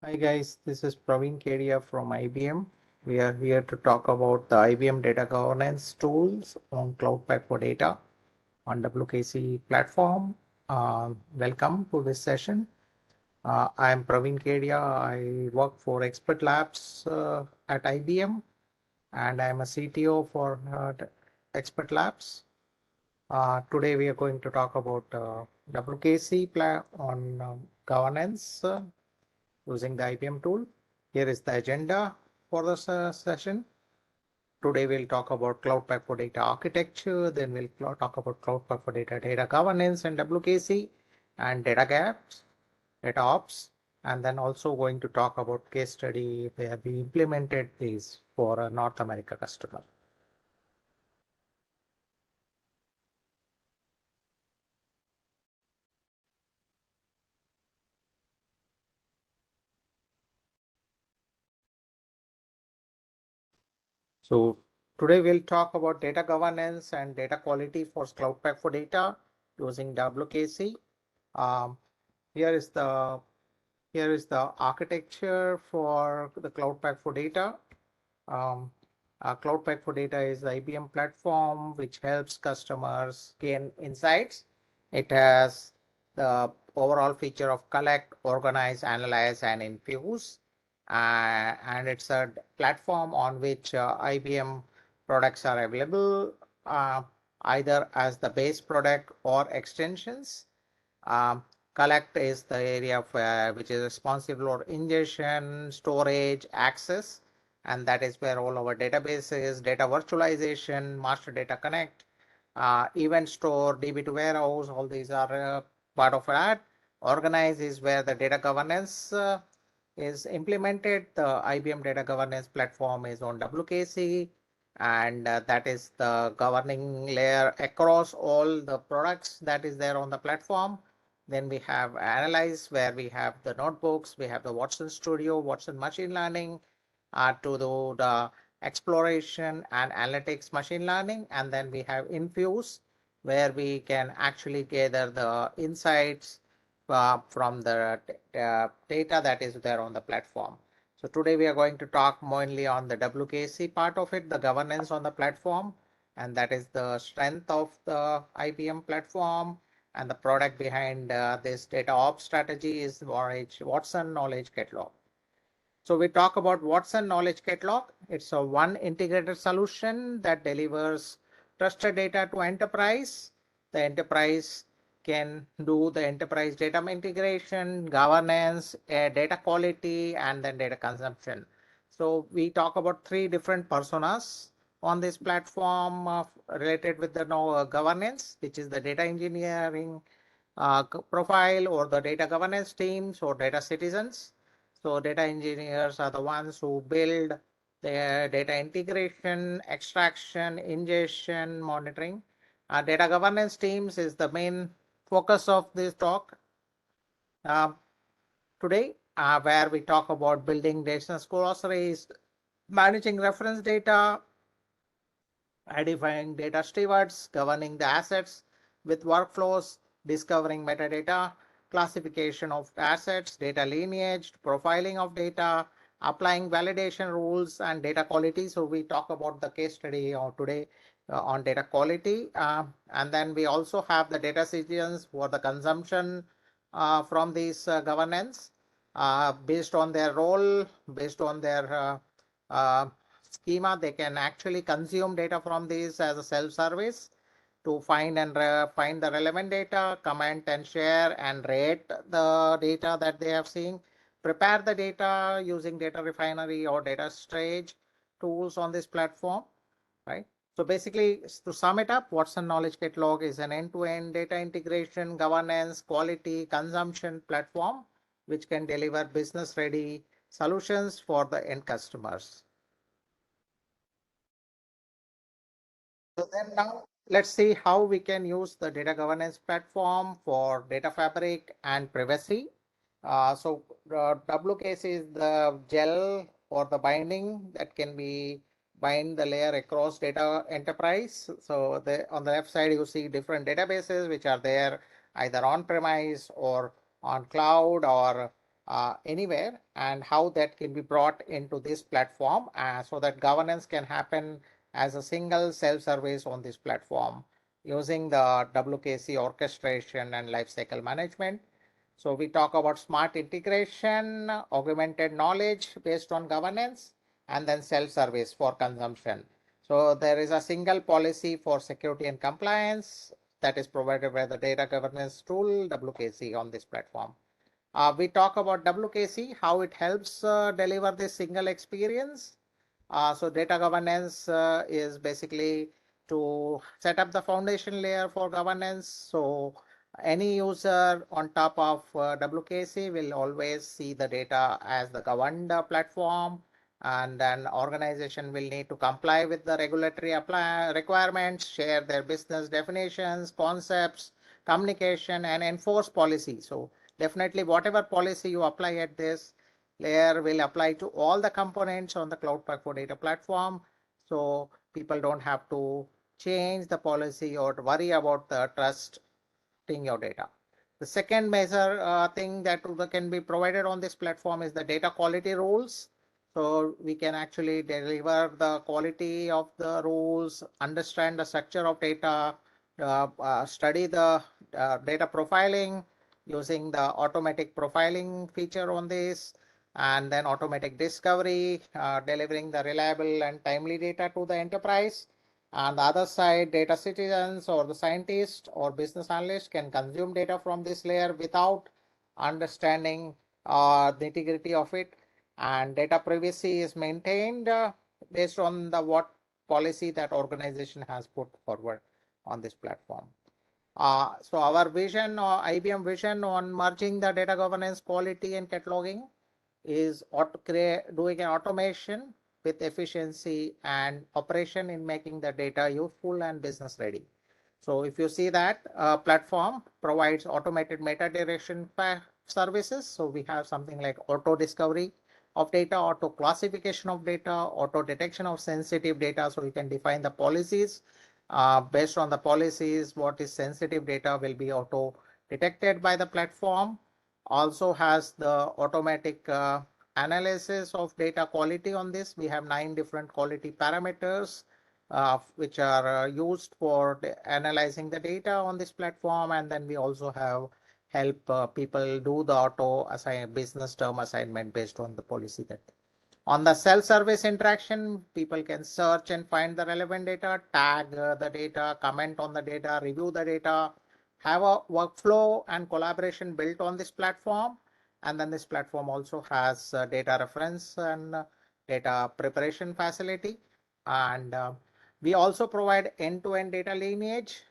Hi guys, this is Pravin Kedia from IBM. We are here to talk about the IBM data governance tools on Cloud Pak for Data on WKC platform. Welcome to this session. I am Pravin Kedia. I work for Expert Labs at IBM and I am a CTO for Expert Labs. Today we are going to talk about WKC on governance using the IBM tool. Here is the agenda for the session. Today we'll talk about Cloud Pak for Data architecture, then we'll talk about Cloud Pak for Data data governance and WKC and data gaps, DataOps, and then also going to talk about case study where we implemented these for a North America customer. So today we'll talk about data governance and data quality for Cloud Pak for Data using WKC. Um, here is the architecture for the Cloud Pak for Data. Cloud Pak for Data is the IBM platform which helps customers gain insights. It has the overall feature of collect, organize, analyze, and infuse. And it's a platform on which IBM products are available either as the base product or extensions. Um, Collect is the area which is responsible for ingestion, storage, access, and that is where all our databases, data virtualization, master data connect, event store, DB2 warehouse, all these are part of that. Organize is where the data governance is implemented. The IBM data governance platform is on WKC, and that is the governing layer across all the products that is there on the platform. Then we have Analyze, where we have the notebooks, we have the Watson Studio, Watson Machine Learning to do the exploration and analytics machine learning. And then we have Infuse, where we can actually gather the insights from the data that is there on the platform. So today we are going to talk mainly on the WKC part of it, the governance on the platform, and that is the strength of the IBM platform. And the product behind this DataOps strategy is Watson Knowledge Catalog. So we talk about Watson Knowledge Catalog. It's a one integrated solution that delivers trusted data to enterprise. The enterprise can do the enterprise data integration, governance, data quality, and then data consumption. So we talk about three different personas on this platform related with the governance, which is the data engineering profile or the data governance teams or data citizens. So data engineers are the ones who build the data integration, extraction, ingestion, monitoring. Data governance teams is the main focus of this talk today, where we talk about building data glossaries, managing reference data, identifying data stewards, governing the assets with workflows, discovering metadata, classification of assets, data lineage, profiling of data, applying validation rules, and data quality. So we talk about the case study today on data quality. And then we also have the data citizens for the consumption from these governance based on their role, based on their schema. They can actually consume data from these as a self-service to find and find the relevant data, comment and share and rate the data that they have seen, prepare the data using data refinery or data storage tools on this platform, right? So basically, to sum it up, Watson Knowledge Catalog is an end-to-end data integration, governance, quality, consumption platform, which can deliver business-ready solutions for the end customers. So then now let's see how we can use the data governance platform for data fabric and privacy. So WKC is the gel or the binding that can be bind the layer across data enterprise. So on the left side, you see different databases which are there either on premise or on cloud or anywhere, and how that can be brought into this platform so that governance can happen as a single self-service on this platform using the WKC orchestration and lifecycle management. So we talk about smart integration, augmented knowledge based on governance, and then self-service for consumption. So there is a single policy for security and compliance that is provided by the data governance tool WKC on this platform. We talk about WKC, how it helps deliver this single experience. So data governance is basically to set up the foundation layer for governance. So any user on top of WKC will always see the data as the governed platform, and then organization will need to comply with the regulatory requirements, share their business definitions, concepts, communication, and enforce policy. So definitely whatever policy you apply at this layer will apply to all the components on the Cloud Pak for Data platform. So people don't have to change the policy or worry about the trusting your data. The second major thing that can be provided on this platform is the data quality rules. So we can actually deliver the quality of the rules, understand the structure of data, study the data profiling using the automatic profiling feature on this, and then automatic discovery, delivering the reliable and timely data to the enterprise. On the other side, data citizens or the scientists or business analysts can consume data from this layer without understanding the integrity of it. And data privacy is maintained based on the what policy that organization has put forward on this platform. So our vision or IBM vision on merging the data governance, quality, and cataloging is doing an automation with efficiency and operation in making the data useful and business ready. So if you see that platform provides automated meta direction services. So we have something like auto discovery of data, auto classification of data, auto detection of sensitive data. So you can define the policies. Based on the policies, what is sensitive data will be auto detected by the platform. Also has the automatic analysis of data quality on this. We have 9 different quality parameters which are used for analyzing the data on this platform. And then we also have help people do the auto business term assignment based on the policy that. On the self-service interaction, people can search and find the relevant data, tag the data, comment on the data, review the data, have a workflow and collaboration built on this platform. And then this platform also has data reference and data preparation facility. And we also provide end-to-end data lineage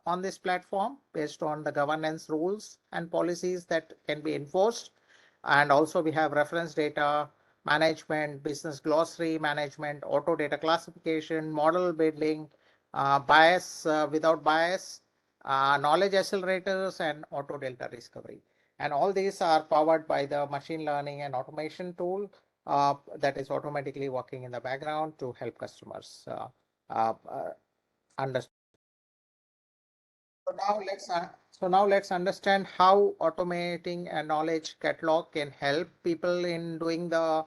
on this platform based on the governance rules and policies that can be enforced. And also we have reference data management, business glossary management, auto data classification, model building, bias without bias, knowledge accelerators, and auto data discovery. And all these are powered by the machine learning and automation tool that is automatically working in the background to help customers understand. So now let's understand how automating a knowledge catalog can help people in doing the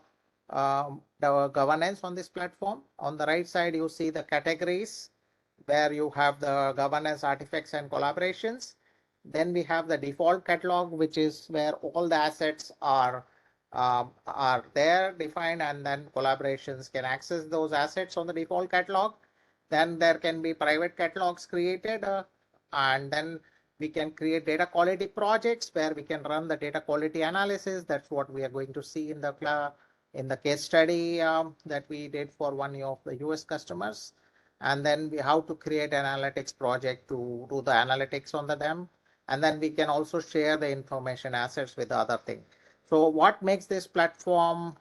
governance on this platform. On the right side, you see the categories where you have the governance artifacts and collaborations. Then we have the default catalog, which is where all the assets are there defined, and then collaborations can access those assets on the default catalog. Then there can be private catalogs created, and then we can create data quality projects where we can run the data quality analysis. That's what we are going to see in the case study that we did for one of the US customers. And then how to create analytics project to do the analytics on them. And then we can also share the information assets with the other thing. So what makes this platform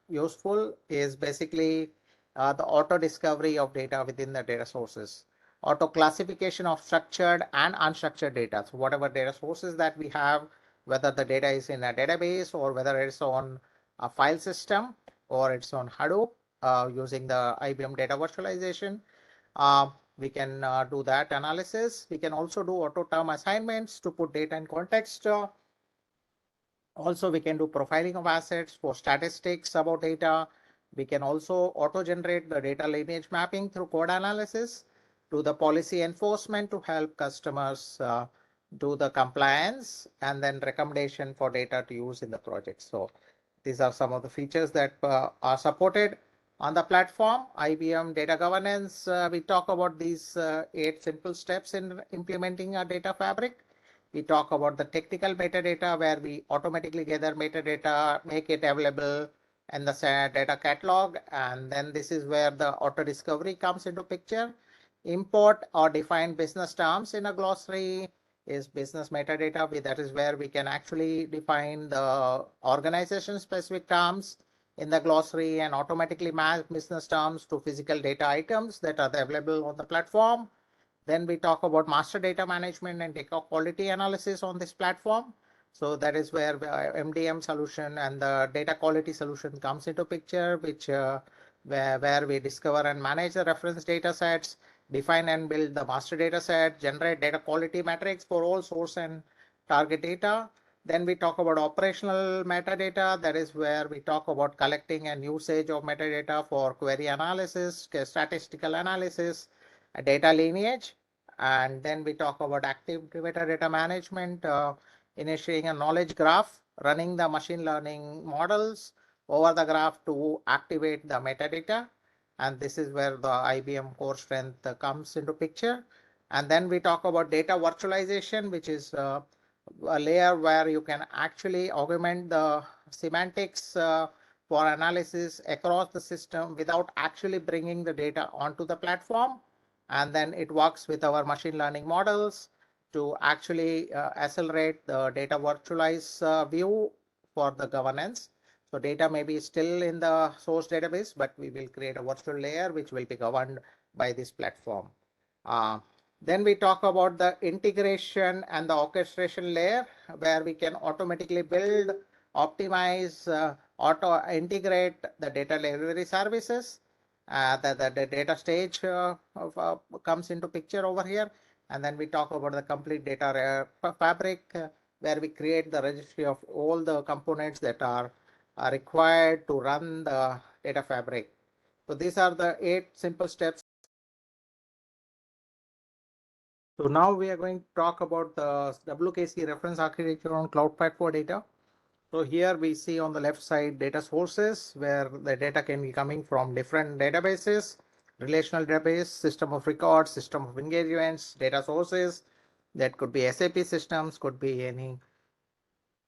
useful is basically the auto discovery of data within the data sources, auto classification of structured and unstructured data. So whatever data sources that we have, whether the data is in a database or whether it's on a file system or it's on Hadoop using the IBM data virtualization, we can do that analysis. We can also do auto term assignments to put data in context. Also, we can do profiling of assets for statistics about data. We can also auto-generate the data lineage mapping through code analysis to the policy enforcement to help customers do the compliance and then recommendation for data to use in the project. So these are some of the features that are supported on the platform. IBM data governance, we talk about these 8 simple steps in implementing a data fabric. We talk about the technical metadata where we automatically gather metadata, make it available in the data catalog. And then this is where the auto discovery comes into picture. Import or define business terms in a glossary is business metadata. That is where we can actually define the organization specific terms in the glossary and automatically match business terms to physical data items that are available on the platform. Then we talk about master data management and data quality analysis on this platform. So that is where MDM solution and the data quality solution comes into picture, which where we discover and manage the reference data sets, define and build the master data set, generate data quality metrics for all source and target data. Then we talk about operational metadata. That is where we talk about collecting and usage of metadata for query analysis, statistical analysis, data lineage. And then we talk about active metadata management, initiating a knowledge graph, running the machine learning models over the graph to activate the metadata. And this is where the IBM core strength comes into picture. And then we talk about data virtualization, which is a layer where you can actually augment the semantics for analysis across the system without actually bringing the data onto the platform. And then it works with our machine learning models to actually accelerate the data virtualize view for the governance. So data may be still in the source database, but we will create a virtual layer which will be governed by this platform. Then we talk about the integration and the orchestration layer where we can automatically build, optimize, auto integrate the data delivery services. The data stage comes into picture over here. And then we talk about the complete data fabric where we create the registry of all the components that are required to run the data fabric. So these are the 8 simple steps. So now we are going to talk about the WKC reference architecture on Cloud Pak for data. So here we see on the left side data sources where the data can be coming from different databases, relational database, system of records, system of engagements, data sources. That could be SAP systems, could be any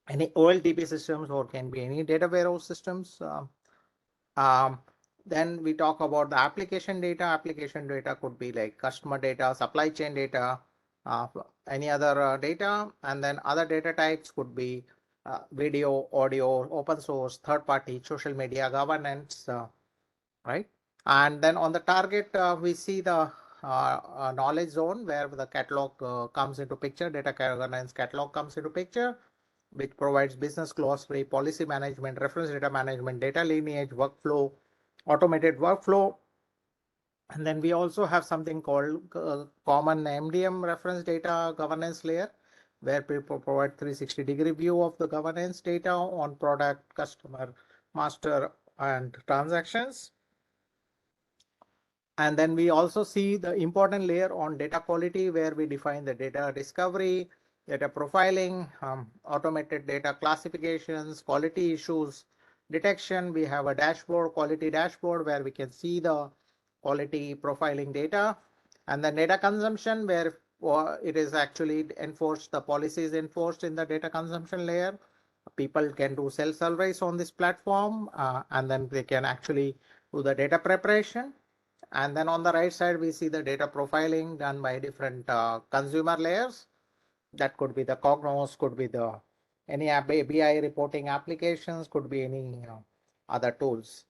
OLTP systems, or can be any data warehouse systems. Um, then we talk about the application data. Application data could be like customer data, supply chain data, any other data. And then other data types could be video, audio, open source, third party, social media, governance, right? And then on the target, we see the knowledge zone where the catalog comes into picture, data governance catalog comes into picture, which provides business glossary, policy management, reference data management, data lineage, workflow, automated workflow. And then we also have something called common MDM reference data governance layer, where people provide 360-degree view of the governance data on product, customer, master, and transactions. And then we also see the important layer on data quality where we define the data discovery, data profiling, automated data classifications, quality issues detection. We have a dashboard, quality dashboard, where we can see the quality profiling data, and then data consumption where it is actually enforced, the policy is enforced in the data consumption layer. People can do self-service on this platform, and then they can actually do the data preparation. And then on the right side, we see the data profiling done by different consumer layers. That could be the Cognos, could be the any BI reporting applications, could be any other tools.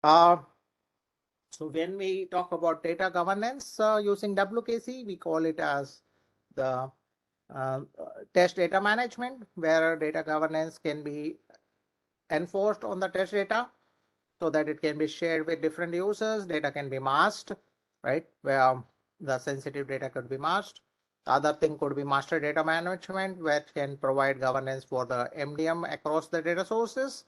So when we talk about data governance using WKC, we call it as the test data management, where data governance can be enforced on the test data, so that it can be shared with different users. Data can be masked, right? Where the sensitive data could be masked. The other thing could be master data management, which can provide governance for the MDM across the data sources.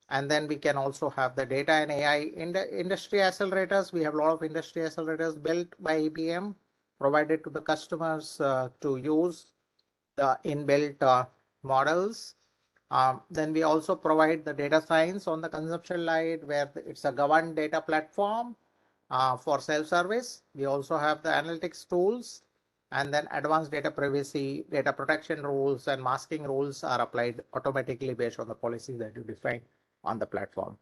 And then we can also have the data and AI in the industry accelerators. We have a lot of industry accelerators built by IBM, provided to the customers to use the inbuilt models. Then we also provide the data science on the consumption side, where it's a governed data platform for self-service. We also have the analytics tools, and then advanced data privacy, data protection rules, and masking rules are applied automatically based on the policies that you define on the platform.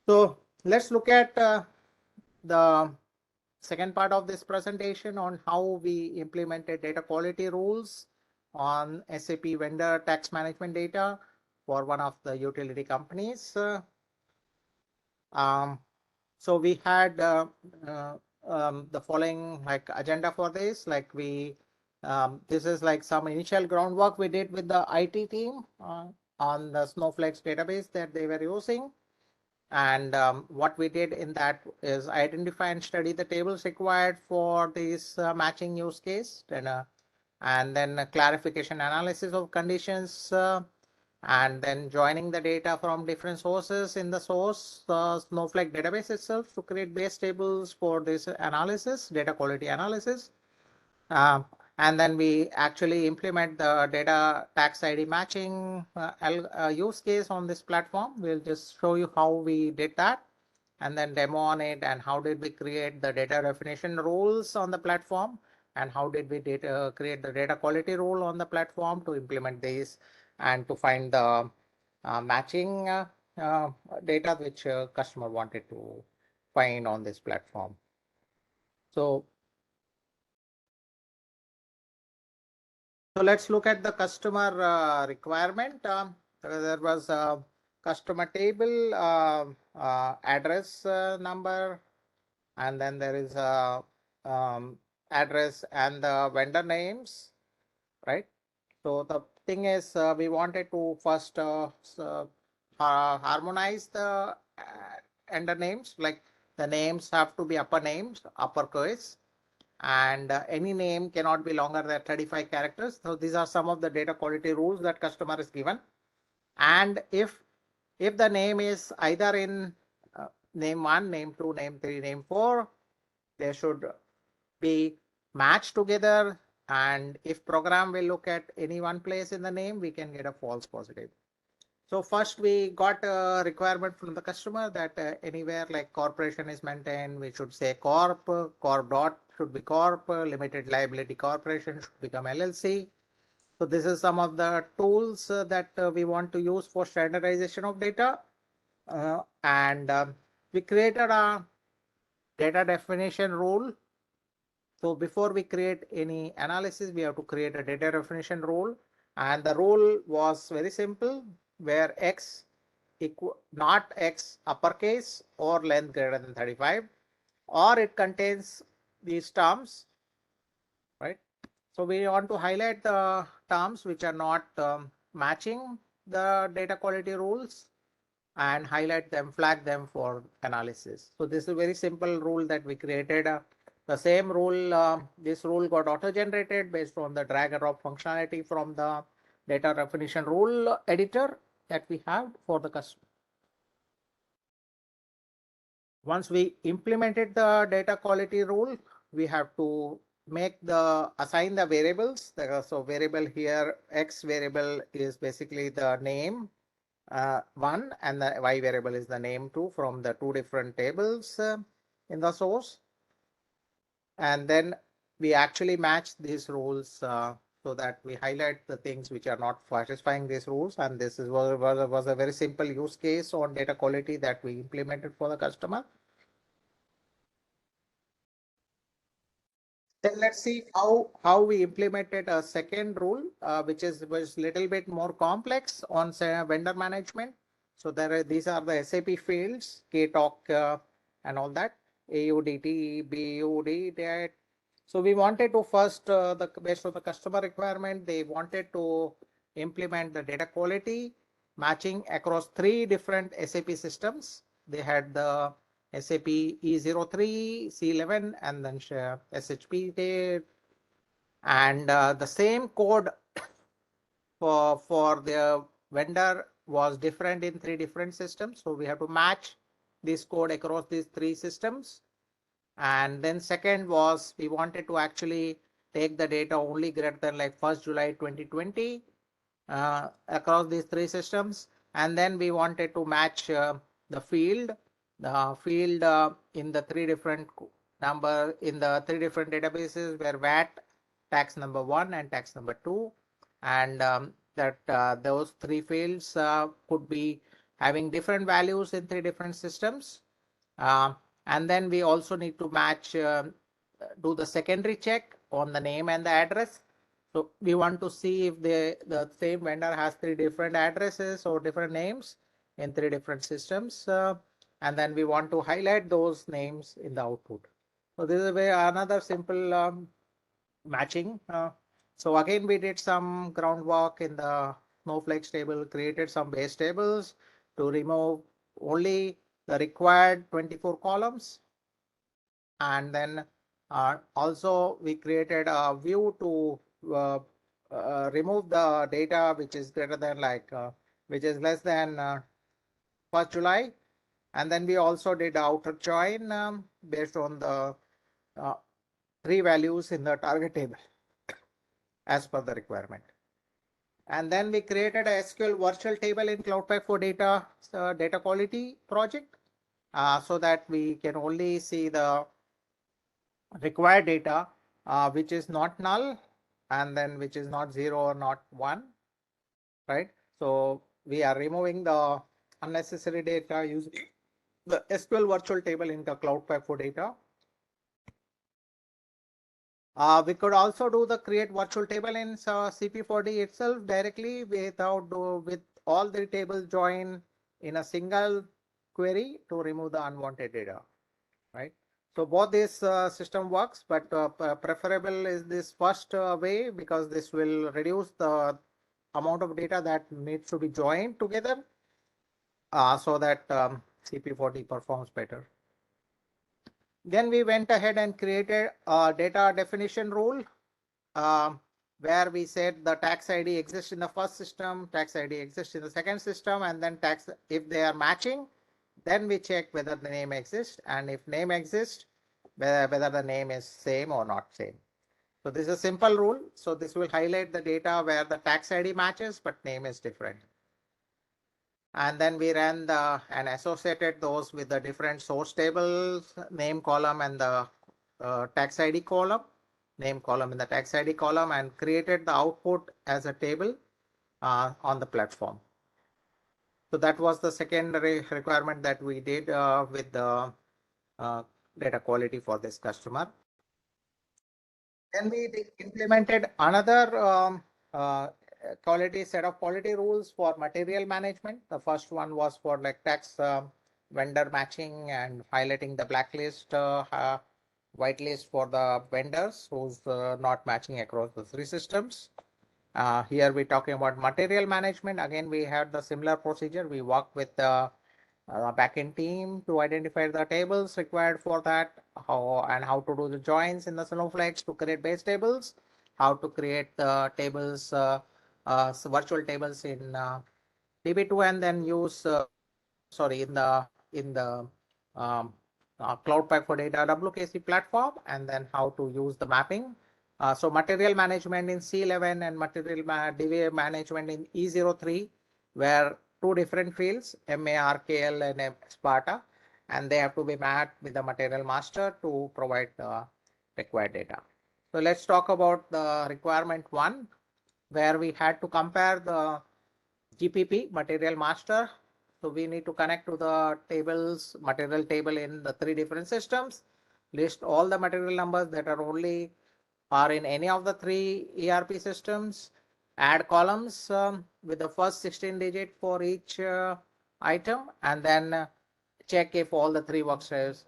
So let's look at the second part of this presentation on how we implemented data quality rules on SAP vendor tax management data for one of the utility companies. So we had the following like agenda for this. Like this is like some initial groundwork we did with the IT team on the Snowflake's database that they were using. And what we did in that is identify and study the tables required for this matching use case, and then clarification analysis of conditions, and then joining the data from different sources in the source Snowflake database itself to create base tables for this analysis, data quality analysis. And then we actually implement the data tax ID matching use case on this platform. We'll just show you how we did that and then demo on it, and how did we create the data definition rules on the platform, and how did we create the data quality rule on the platform to implement this and to find the matching data which customer wanted to find on this platform. So let's look at the customer requirement. There was a customer table, address number, and then there is a address and the vendor names, right? So the thing is, we wanted to first harmonize the vendor names. Like the names have to be upper names, uppercase, and any name cannot be longer than 35 characters. So these are some of the data quality rules that customer is given. And if the name is either in name 1, name 2, name 3, name 4, they should be matched together. And if program will look at any one place in the name, we can get a false positive. So first we got a requirement from the customer that anywhere like corporation is maintained, we should say corp dot should be corp, limited liability corporation should become LLC. So this is some of the tools that we want to use for standardization of data. And we created a data definition rule. So before we create any analysis, we have to create a data definition rule. And the rule was very simple, where X not X uppercase or length greater than 35, or it contains these terms, right? So we want to highlight the terms which are not matching the data quality rules and highlight them, flag them for analysis. So this is a very simple rule that we created. The same rule, this rule got auto-generated based on the drag and drop functionality from the data definition rule editor that we have for the customer. Once we implemented the data quality rule, we have to assign the variables. So variable here, X variable is basically the name 1, and the Y variable is the name 2 from the 2 different tables in the source. And then we actually match these rules so that we highlight the things which are not satisfying these rules. And this was a very simple use case on data quality that we implemented for the customer. Then let's see how we implemented a second rule, which was a little bit more complex on say, vendor management. So these are the SAP fields, KTalk and all that, AUDT, BUD. So we wanted to first, based on the customer requirement, they wanted to implement the data quality matching across 3 different SAP systems. They had the SAP E03, C11, and then SHP And the same code for the vendor was different in 3 different systems. So we have to match this code across these 3 systems. And then second was we wanted to actually take the data only greater than like 1st July 2020 across these 3 systems. And then we wanted to match the field in the 3 different number in the 3 different databases where VAT tax number 1 and tax number 2, and that those 3 fields could be having different values in 3 different systems. And then we also need to match do the secondary check on the name and the address. So we want to see if the same vendor has 3 different addresses or different names in 3 different systems, and then we want to highlight those names in the output. So this is another simple matching. So again, we did some groundwork in the Snowflake table, created some base tables to remove only the required 24 columns. And then also we created a view to remove the data which is greater than which is less than 1st July. And then we also did outer join based on the 3 values in the target table as per the requirement. And then we created a SQL virtual table in Cloud Pak for data quality project so that we can only see the required data which is not null and then which is not 0 or not 1, right? So we are removing the unnecessary data using the SQL virtual table in the Cloud Pak for data. We could also do the create virtual table in CP4D itself directly with all the tables join in a single query to remove the unwanted data, right? So both this system works, but preferable is this first way because this will reduce the amount of data that needs to be joined together so that CP4D performs better. Then we went ahead and created a data definition rule where we said the tax ID exists in the first system, tax ID exists in the second system, and then tax, if they are matching, then we check whether the name exists, and if name exists, whether the name is same or not same. So this is a simple rule. So this will highlight the data where the tax ID matches, but name is different. And then we ran and associated those with the different source tables, name column and the tax ID column, name column in the tax ID column, and created the output as a table on the platform. So that was the secondary requirement that we did with the data quality for this customer. Then we implemented another set of quality rules for material management. The first one was for like tax vendor matching and highlighting the blacklist, whitelist for the vendors who's not matching across the 3 systems. Here we're talking about material management. Again, we had the similar procedure. We work with the backend team to identify the tables required for that, how to do the joins in the Snowflakes to create base tables, how to create the tables, virtual tables in DB2, and then use in the Cloud Pak for Data WKC platform, and then how to use the mapping. So material management in C11 and material DBA management in E03, where 2 different fields, MARKL and Sparta, and they have to be mapped with the material master to provide the required data. So let's talk about the requirement 1, where we had to compare the GPP material master. So we need to connect to the material table in the 3 different systems, list all the material numbers that are in any of the 3 ERP systems, add columns with the first 16 digit for each item, and then check if all the 3 workspace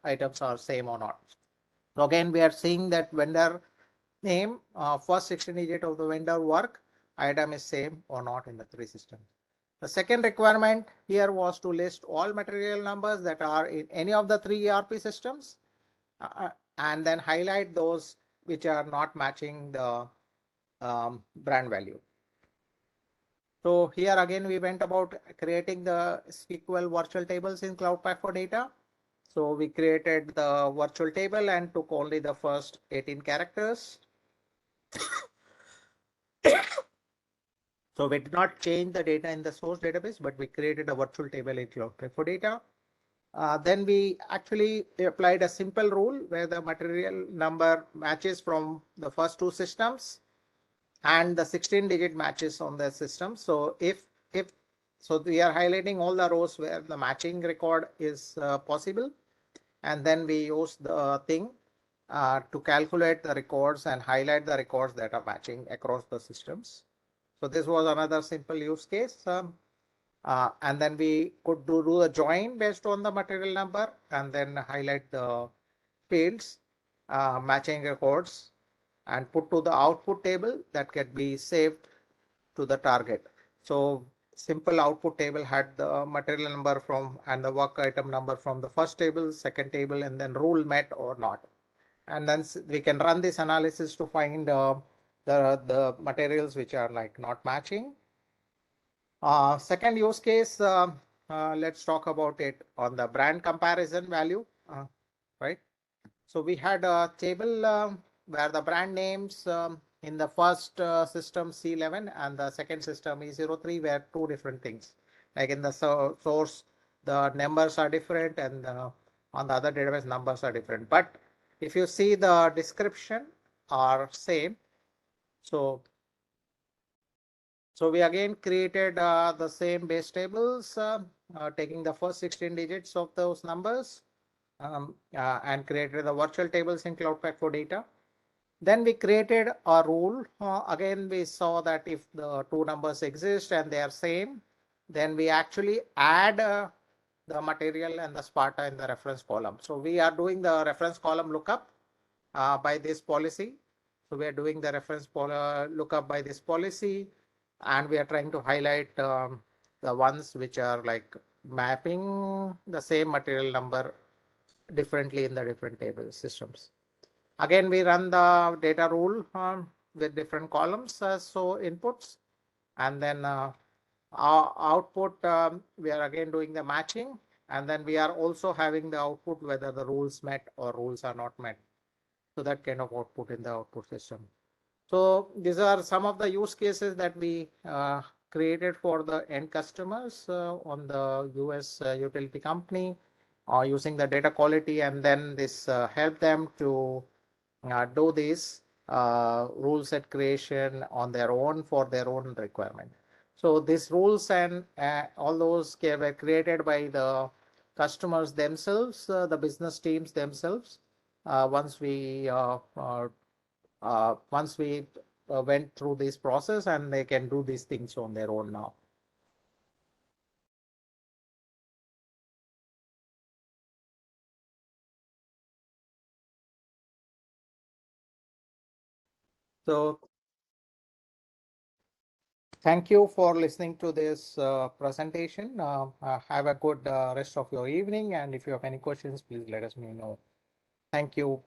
items are same or not. So again, we are seeing that vendor name, first 16 digit of the vendor work item is same or not in the 3 systems. The second requirement here was to list all material numbers that are in any of the 3 ERP systems and then highlight those which are not matching the brand value. So here again, we went about creating the SQL virtual tables in Cloud Pak for Data. So we created the virtual table and took only the first 18 characters. So we did not change the data in the source database, but we created a virtual table in Cloud Pak for Data. Then we actually applied a simple rule where the material number matches from the first two systems and the 16-digit matches on the system. So if so, we are highlighting all the rows where the matching record is possible, and then we use the thing to calculate the records and highlight the records that are matching across the systems. So this was another simple use case. And then we could do a join based on the material number and then highlight the fields, matching records, and put to the output table that can be saved to the target. So simple output table had the material number from and the work item number from the first table, second table, and then rule met or not. And then we can run this analysis to find the materials which are like not matching. Second use case, let's talk about it on the brand comparison value, right? So we had a table where the brand names in the first system C11 and the second system E03 were two different things. Like in the source, the numbers are different, and on the other database, numbers are different. But if you see the description are same. So we again created the same base tables, taking the first 16 digits of those numbers and created the virtual tables in Cloud Pak for Data. Then we created a rule. Again, we saw that if the two numbers exist and they are same, then we actually add the material and the Sparta in the reference column. So we are doing the reference column lookup by this policy. So we are doing the reference lookup by this policy, and we are trying to highlight the ones which are like mapping the same material number differently in the different table systems. Again, we run the data rule with different columns, so inputs, and then our output, we are again doing the matching, and then we are also having the output whether the rules met or rules are not met. So that kind of output in the output system. So these are some of the use cases that we created for the end customers on the US utility company using the data quality, and then this helped them to do this rule set creation on their own for their own requirement. So these rules and all those were created by the customers themselves, the business teams themselves. Once we went through this process, and they can do these things on their own now. So thank you for listening to this presentation. Have a good rest of your evening. And if you have any questions, please let us know. Thank you.